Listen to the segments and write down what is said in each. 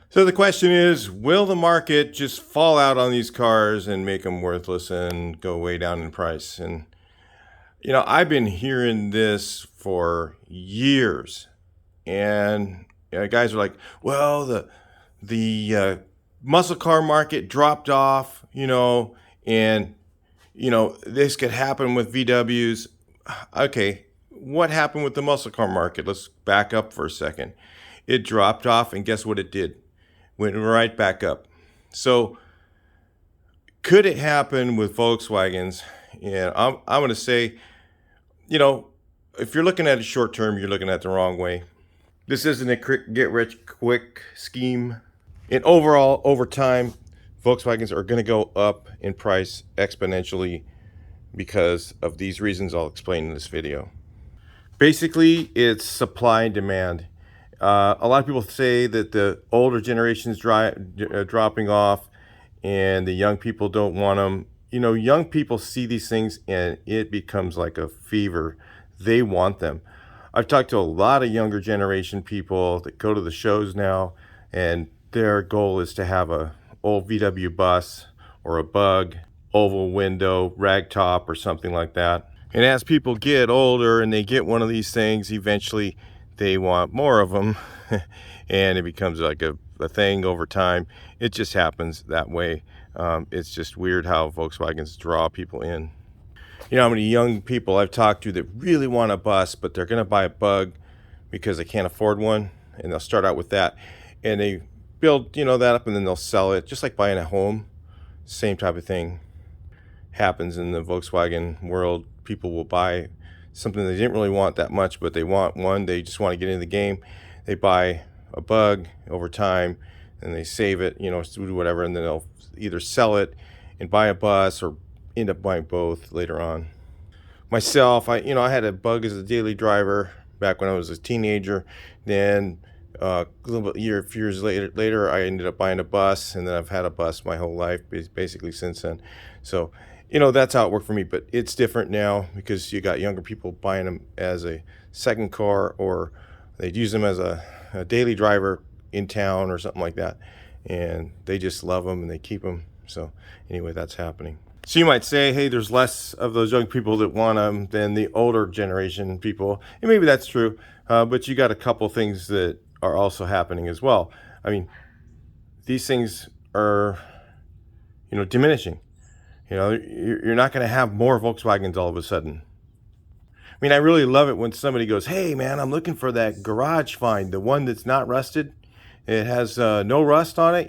So the question is, will the market just fall out on these cars and make them worthless and go way down in price? And I've been hearing this for years, and guys are like, "Well, the muscle car market dropped off, and this could happen with VWs." Okay, what happened with the muscle car market? Let's back up for a second. It dropped off, and guess what it did? Went right back up. So could it happen with Volkswagens? And I'm going to say, you know, if you're looking at it short term, you're looking at it the wrong way. This isn't a get rich quick scheme. And overall, over time, Volkswagens are going to go up in price exponentially because of these reasons I'll explain in this video. Basically, it's supply and demand. A lot of people say that the older generation's dropping off and the young people don't want them. Young people see these things and it becomes like a fever. They want them. I've talked to a lot of younger generation people that go to the shows now, and their goal is to have a old VW bus or a Bug, oval window, ragtop, or something like that. And as people get older and they get one of these things, eventually they want more of them and it becomes like a thing over time. It just happens that way. It's just weird how Volkswagens draw people in. How many young people I've talked to that really want a bus, but they're going to buy a Bug because they can't afford one, and they'll start out with that, and they build that up, and then they'll sell it, just like buying a home. Same type of thing happens in the Volkswagen world. People will buy something they didn't really want that much, but they want one. They just want to get into the game. They buy a Bug over time, and they save it, do whatever, and then they'll either sell it and buy a bus or end up buying both later on. Myself, I had a Bug as a daily driver back when I was a teenager. Then a few years later, I ended up buying a bus, and then I've had a bus my whole life, basically since then. So, that's how it worked for me. But it's different now because you got younger people buying them as a second car, or they'd use them as a daily driver in town or something like that, and they just love them and they keep them. So anyway, that's happening. So you might say, hey, there's less of those young people that want them than the older generation people, and maybe that's true, but you got a couple things that are also happening as well. I mean, these things are diminishing. You're not going to have more Volkswagens all of a sudden. I mean, I really love it when somebody goes, hey man, I'm looking for that garage find, the one that's not rusted. It has no rust on it.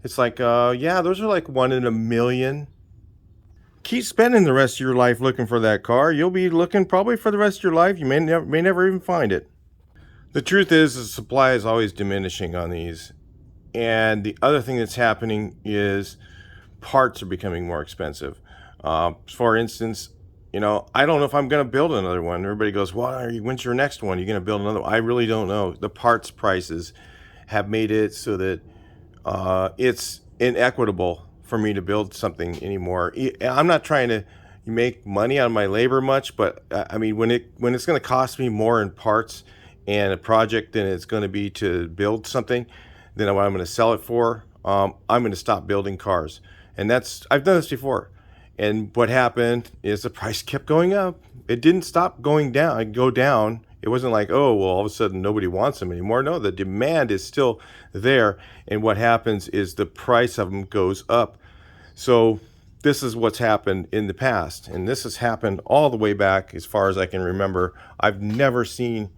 It's like, yeah, those are like 1 in a million. Keep spending the rest of your life looking for that car. You'll be looking probably for the rest of your life. You may never even find it. The truth is, the supply is always diminishing on these. And the other thing that's happening is parts are becoming more expensive. For instance, I don't know if I'm going to build another one. Everybody goes, well, when's your next one? You're going to build another one? I really don't know. The parts prices have made it so that it's inequitable for me to build something anymore. I'm not trying to make money on my labor much, but I mean, when it's going to cost me more in parts and a project than it's going to be to build something, then what I'm going to sell it for, I'm going to stop building cars. And I've done this before. And what happened is the price kept going up. It didn't stop going down. It'd go down. It wasn't like, oh, well, all of a sudden nobody wants them anymore. No, the demand is still there. And what happens is the price of them goes up. So this is what's happened in the past. And this has happened all the way back as far as I can remember. I've never seen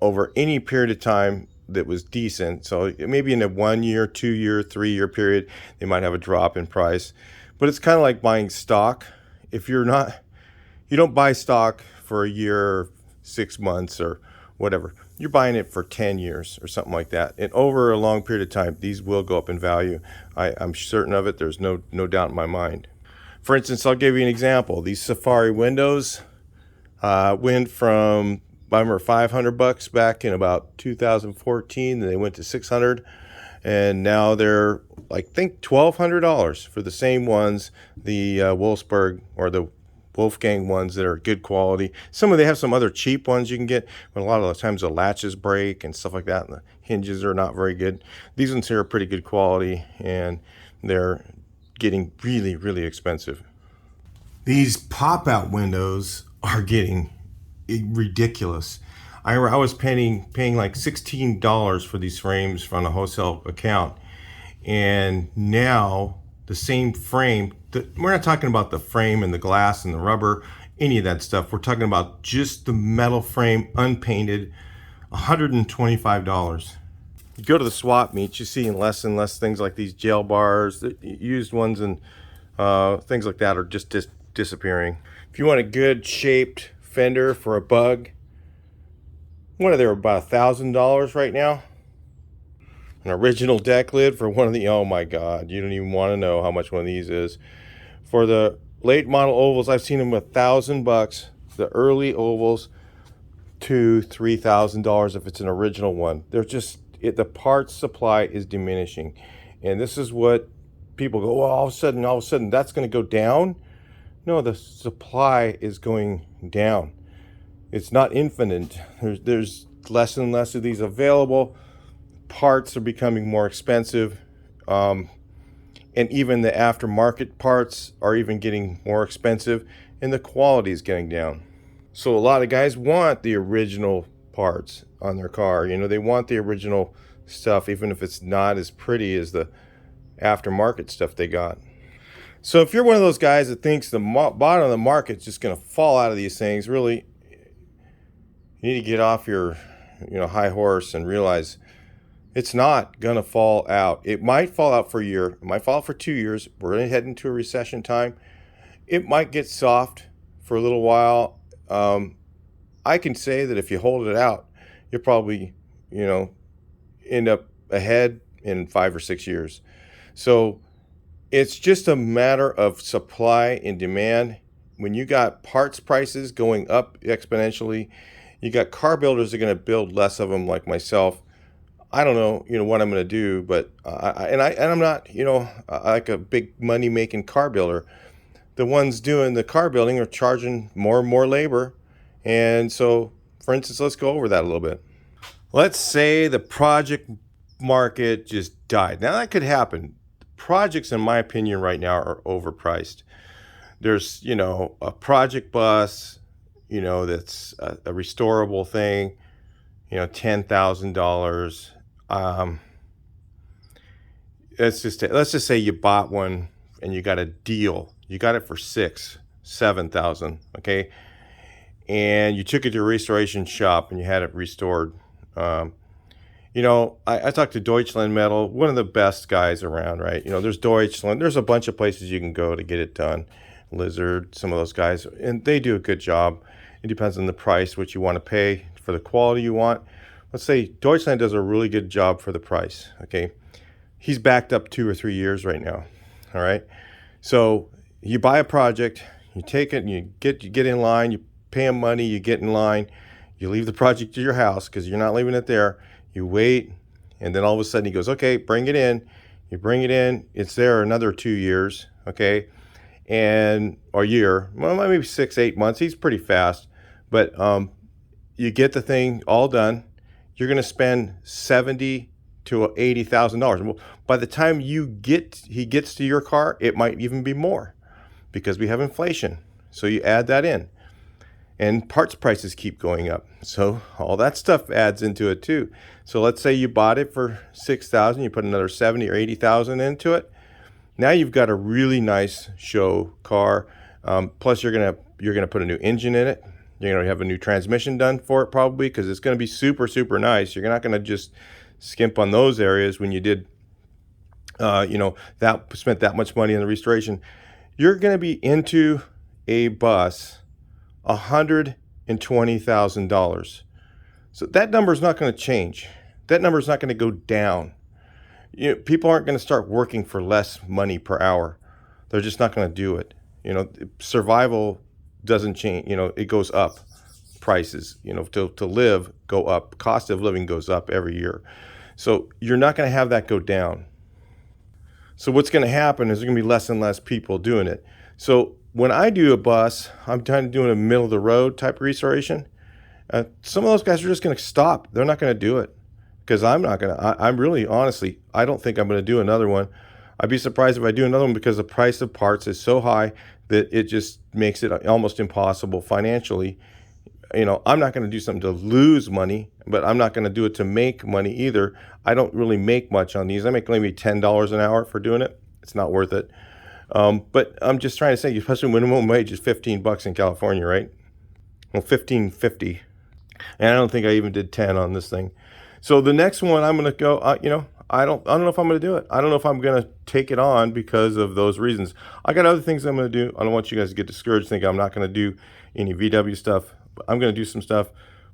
over any period of time that was decent. So maybe in a 1 year, 2 year, 3 year period, they might have a drop in price. But it's kind of like buying stock. If you don't buy stock for a year, 6 months, or whatever. You're buying it for 10 years or something like that. And over a long period of time, these will go up in value. I'm certain of it. There's no doubt in my mind. For instance, I'll give you an example. These Safari windows went from, I remember, $500 back in about 2014. Then they went to $600. And now they're, I think, $1,200 for the same ones, the Wolfsburg or the Wolfgang ones that are good quality. They have some other cheap ones you can get, but a lot of the times the latches break and stuff like that, and the hinges are not very good. These ones here are pretty good quality, and they're getting really, really expensive. These pop-out windows are getting ridiculous. I was paying like $16 for these frames from a wholesale account, and now the same frame, we're not talking about the frame and the glass and the rubber, any of that stuff. We're talking about just the metal frame, unpainted, $125. You go to the swap meets, you see less and less things like these gel bars, the used ones, and things like that are just disappearing. If you want a good shaped fender for a Bug, what are they, about $1,000 right now? An original deck lid for one of the, oh my God, you don't even want to know how much one of these is. For the late model ovals, I've seen them $1,000. The early ovals, $2,000-$3,000 if it's an original one. They're just, the parts supply is diminishing, and this is what people go, well, all of a sudden that's going to go down. No, the supply is going down. It's not infinite. There's less and less of these available. Parts are becoming more expensive, and even the aftermarket parts are even getting more expensive, and the quality is getting down. So a lot of guys want the original parts on their car. You know, they want the original stuff, even if it's not as pretty as the aftermarket stuff they got. So if you're one of those guys that thinks the bottom of the market's just going to fall out of these things, really, you need to get off your high horse and realize it's not going to fall out. It might fall out for a year. It might fall out for 2 years. We're going to head into a recession time. It might get soft for a little while. I can say that if you hold it out, you'll probably, end up ahead in 5 or 6 years. So it's just a matter of supply and demand. When you got parts prices going up exponentially, you got car builders that are going to build less of them, like myself. I don't know, what I'm going to do, but I'm not, like a big money making car builder. The ones doing the car building are charging more and more labor. And so, for instance, let's go over that a little bit. Let's say the project market just died. Now that could happen. Projects, in my opinion, right now are overpriced. There's, a project bus, that's a restorable thing, $10,000. Let's just say you bought one and you got a deal. You got it for $6,000-$7,000, okay? And you took it to a restoration shop and you had it restored. I talked to Deutschland Metal, one of the best guys around, right? There's Deutschland. There's a bunch of places you can go to get it done. Lizard, some of those guys, and they do a good job. It depends on the price, what you want to pay for the quality you want. Let's say Deutschland does a really good job for the price, okay? He's backed up 2 or 3 years right now, all right? So you buy a project, you take it, and you get in line, you pay him money, you get in line, you leave the project to your house because you're not leaving it there. You wait, and then all of a sudden he goes, okay, bring it in. You bring it in, it's there another 2 years, okay? Or a year, well, maybe 6-8 months. He's pretty fast, but you get the thing all done. You're going to spend $70,000 to $80,000. Well, by the time he gets to your car, it might even be more because we have inflation. So you add that in, and parts prices keep going up. So all that stuff adds into it too. So let's say you bought it for $6,000, you put another $70,000 or $80,000 into it. Now you've got a really nice show car. Plus you're gonna put a new engine in it. You're gonna have a new transmission done for it probably, because it's gonna be super, super nice. You're not gonna just skimp on those areas when you did, spent that much money on the restoration. You're gonna be into a bus $120,000. So that number is not going to change. That number is not going to go down. People aren't going to start working for less money per hour. They're just not going to do it. Survival doesn't change. It goes up. Prices, to live go up. Cost of living goes up every year. So you're not going to have that go down. So what's going to happen is there's going to be less and less people doing it. So when I do a bus, I'm kind of doing a middle of the road type restoration. Some of those guys are just going to stop. They're not going to do it because I'm not going to. I'm really, honestly, I don't think I'm going to do another one. I'd be surprised if I do another one because the price of parts is so high that it just makes it almost impossible financially. I'm not going to do something to lose money, but I'm not going to do it to make money either. I don't really make much on these. I make maybe $10 an hour for doing it. It's not worth it. But I'm just trying to say, especially minimum wage is $15 in California, right? Well, 15.50, and I don't think I even did 10 on this thing. So the next one I'm going to go. I don't know if I'm going to do it. I don't know if I'm going to take it on because of those reasons. I got other things I'm going to do. I don't want you guys to get discouraged, thinking I'm not going to do any VW stuff. I'm going to do some stuff,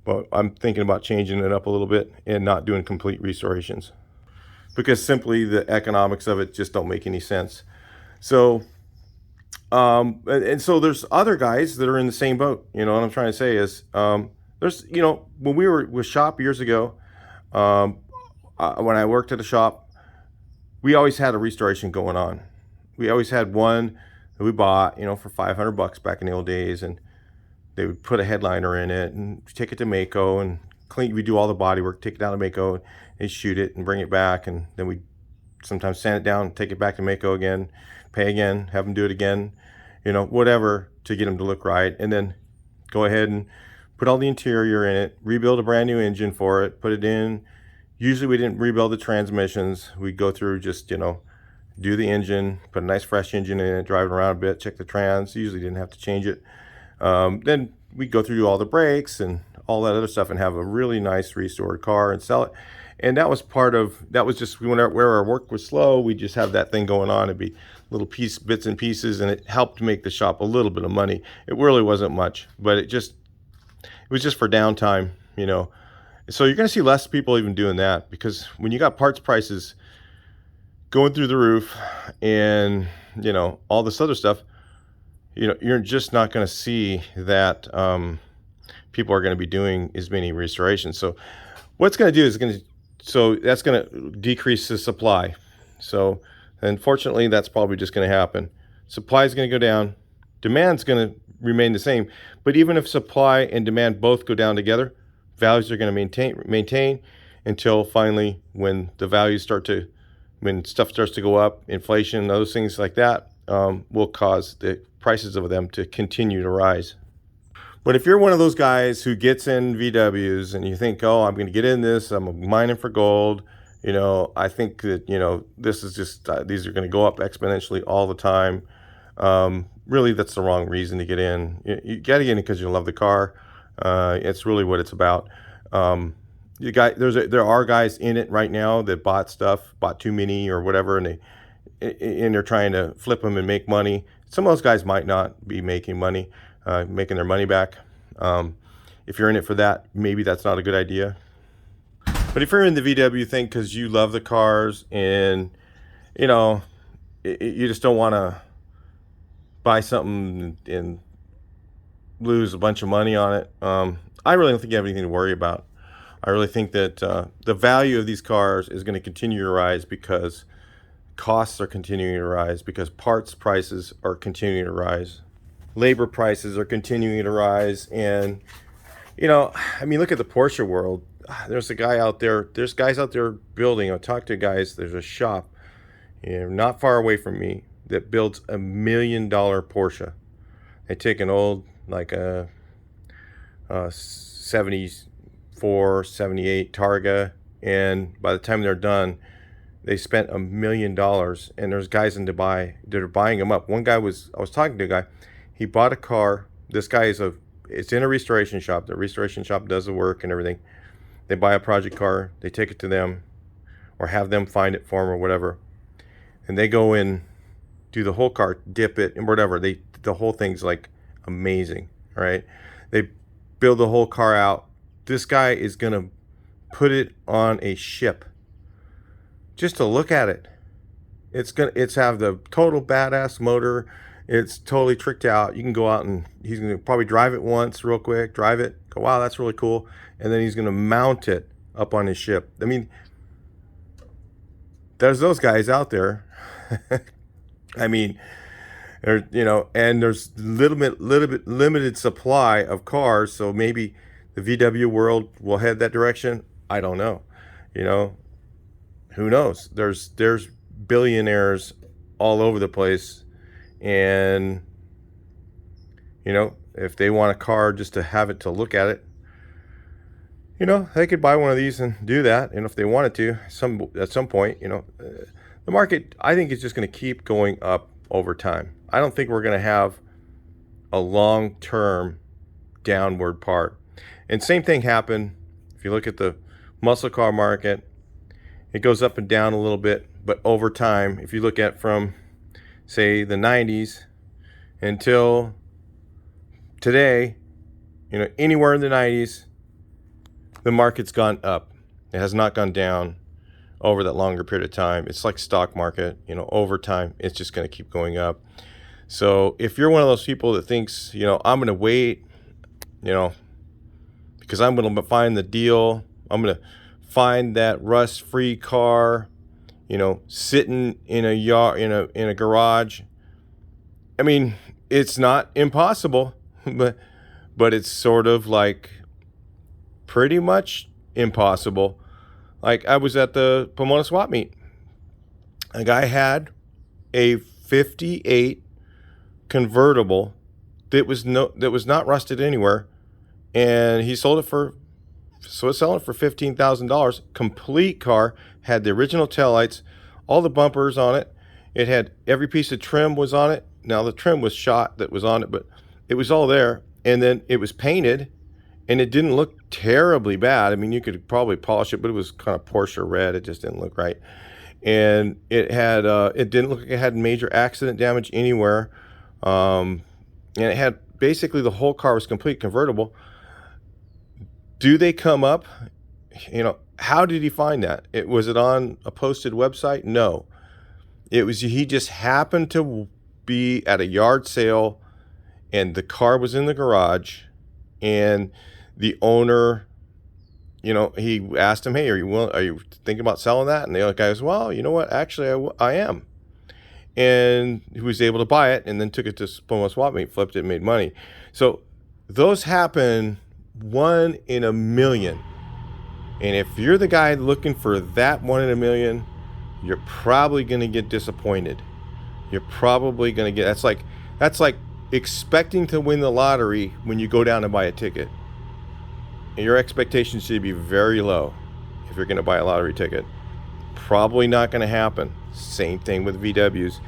but I'm thinking about changing it up a little bit and not doing complete restorations because simply the economics of it just don't make any sense. So, and so there's other guys that are in the same boat. What I'm trying to say is, there's, when we were with shop years ago, when I worked at a shop, we always had a restoration going on. We always had one that we bought, for $500 back in the old days, and they would put a headliner in it and take it to Mako and clean. We do all the body work, take it down to Mako, and shoot it and bring it back, and then we sometimes sand it down, take it back to Mako again, pay again, have them do it again, whatever to get them to look right, and then go ahead and put all the interior in it, rebuild a brand new engine for it, put it in. Usually we didn't rebuild the transmissions. We'd go through just, do the engine, put a nice fresh engine in it, drive it around a bit, check the trans. Usually didn't have to change it. Then we'd go through all the brakes and all that other stuff and have a really nice restored car and sell it. And that was just where our work was slow, we just have that thing going on. It'd be little bits and pieces, and it helped make the shop a little bit of money. It really wasn't much, but it was just for downtime, So you're going to see less people even doing that because when you got parts prices going through the roof and, all this other stuff, you're just not going to see that people are going to be doing as many restorations. So what's going to do is that's going to decrease the supply. So unfortunately, that's probably just going to happen. Supply is going to go down. Demand's going to remain the same. But even if supply and demand both go down together, values are going to maintain until finally when stuff starts to go up, inflation, those things like that will cause the prices of them to continue to rise. But if you're one of those guys who gets in VWs and you think, oh, I'm going to get in this, I'm mining for gold, I think that, this is just, these are going to go up exponentially all the time. Really, that's the wrong reason to get in. You got to get in because you love the car. It's really what it's about. There are guys in it right now that bought too many or whatever, and they're trying to flip them and make money. Some of those guys might not be making money, making their money back. If you're in it for that, maybe that's not a good idea. But if you're in the VW thing because you love the cars and, you just don't want to buy something and lose a bunch of money on it, I really don't think you have anything to worry about. I really think that the value of these cars is going to continue to rise because costs are continuing to rise, because parts prices are continuing to rise, labor prices are continuing to rise. And look at the Porsche world. There's guys out there building. I talked to guys, there's a shop not far away from me that builds $1 million Porsche. They take an old, like a 74, 78 Targa, and by the time they're done, they spent $1 million. And there's guys in Dubai that are buying them up. I was talking to a guy, he bought a car. This guy it's in a restoration shop. The restoration shop does the work and everything. They buy a project car, they take it to them, or have them find it for them or whatever, and they go in, do the whole car, dip it, and whatever. The whole thing's like amazing, all right? They build the whole car out. This guy is gonna put it on a ship just to look at it. It's have the total badass motor. It's totally tricked out. You can go out and he's gonna probably drive it once real quick, drive it, go, wow, that's really cool. And then he's gonna mount it up on his ship. I mean, there's those guys out there. I mean, And there's little bit limited supply of cars, so maybe the VW world will head that direction. I don't know. You know, who knows? There's billionaires all over the place, and if they want a car just to have it to look at it, they could buy one of these and do that. And if they wanted to, at some point, the market, I think, is just going to keep going up over time. I don't think we're going to have a long-term downward part. And same thing happened if you look at the muscle car market. It goes up and down a little bit, but over time, if you look at from, say, the 90s until today, anywhere in the 90s, the market's gone up. It has not gone down over that longer period of time. It's like stock market, over time, it's just going to keep going up. So if you're one of those people that thinks, I'm going to wait, because I'm going to find the deal, I'm going to find that rust-free car, sitting in a yard, in a garage. I mean, it's not impossible, but it's sort of like pretty much impossible. Like, I was at the Pomona swap meet. A guy had a 58 convertible that was not rusted anywhere, and he sold it for $15,000. Complete car, had the original taillights, all the bumpers on it. It had every piece of trim was on it. Now the trim was shot that was on it, but it was all there. And then it was painted, and it didn't look terribly bad. I mean, you could probably polish it, but it was kind of Porsche red. It just didn't look right. And it didn't look like it had major accident damage anywhere. And it had basically the whole car was complete convertible. Do they come up? How did he find that? Was it on a posted website? No. He just happened to be at a yard sale, and the car was in the garage, and the owner, he asked him, "Hey, are you thinking about selling that?" And the other guy goes, "Well, you know what? Actually, I am." And he was able to buy it, and then took it to Pomona Swap Meet, flipped it, and made money. So those happen 1 in a million. And if you're the guy looking for that 1 in a million, you're probably going to get disappointed. You're probably going to get, that's like expecting to win the lottery when you go down and buy a ticket. And your expectations should be very low if you're going to buy a lottery ticket. Probably not going to happen. Same thing with VWs.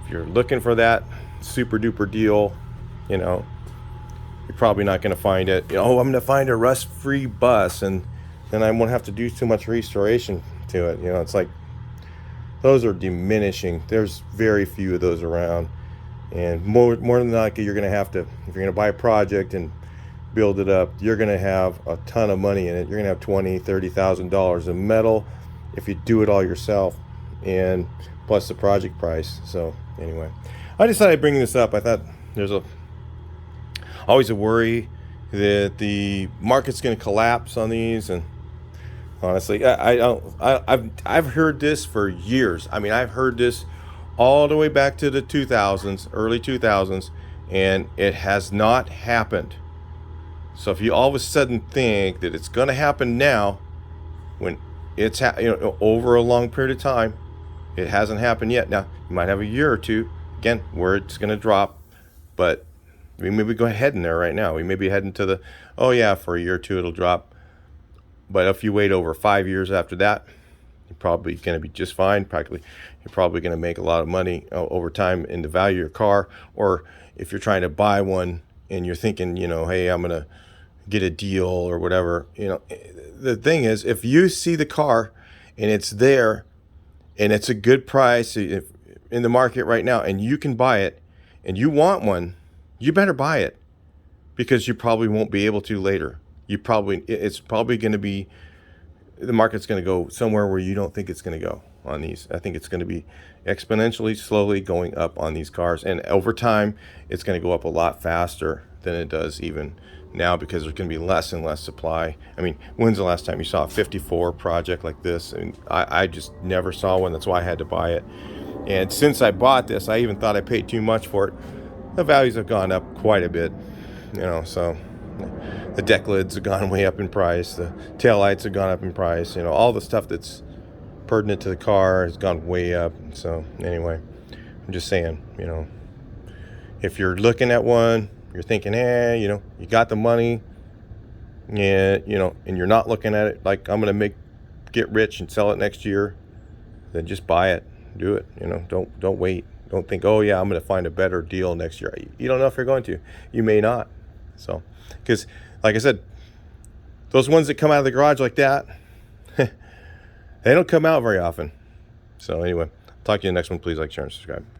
If you're looking for that super duper deal, you're probably not going to find it. I'm going to find a rust-free bus, and then I won't have to do too much restoration to it. It's like those are diminishing. There's very few of those around, and more than likely, you're going to have to, if you're going to buy a project and build it up, you're going to have a ton of money in it. You're going to have $20,000-$30,000 in metal if you do it all yourself, and plus the project price. So anyway, I decided I'd bring this up. I thought there's always a worry that the market's going to collapse on these, and honestly, I've heard this for years. I mean, I've heard this all the way back to the 2000s, early 2000s, and it has not happened. So if you all of a sudden think that it's going to happen now, when it's over a long period of time, it hasn't happened yet. Now, you might have a year or two, again, where it's going to drop, but we may be going heading there right now. We may be heading to for a year or two it'll drop. But if you wait over 5 years after that, you're probably going to be just fine. Practically, you're probably going to make a lot of money over time in the value of your car. Or if you're trying to buy one and you're thinking, hey, I'm going to get a deal or whatever. The thing is, if you see the car and it's there and it's a good price in the market right now and you can buy it and you want one, you better buy it, because you probably won't be able to later. It's probably going to be, the market's going to go somewhere where you don't think it's going to go on these. I think it's going to be exponentially slowly going up on these cars, and over time it's going to go up a lot faster than it does even now, because there's going to be less and less supply. I mean, when's the last time you saw a 54 project like this? And I just never saw one. That's why I had to buy it. And since I bought this, I even thought I paid too much for it. The values have gone up quite a bit, so the deck lids have gone way up in price. The tail lights have gone up in price. All the stuff that's pertinent to the car has gone way up. So anyway, I'm just saying, if you're looking at one, you're thinking, you got the money, and and you're not looking at it like I'm gonna get rich and sell it next year, then just buy it, do it. Don't wait. Don't think, oh yeah, I'm gonna find a better deal next year. You don't know if you're going to. You may not. So, because like I said, those ones that come out of the garage like that, they don't come out very often. So anyway, talk to you in the next one. Please like, share, and subscribe.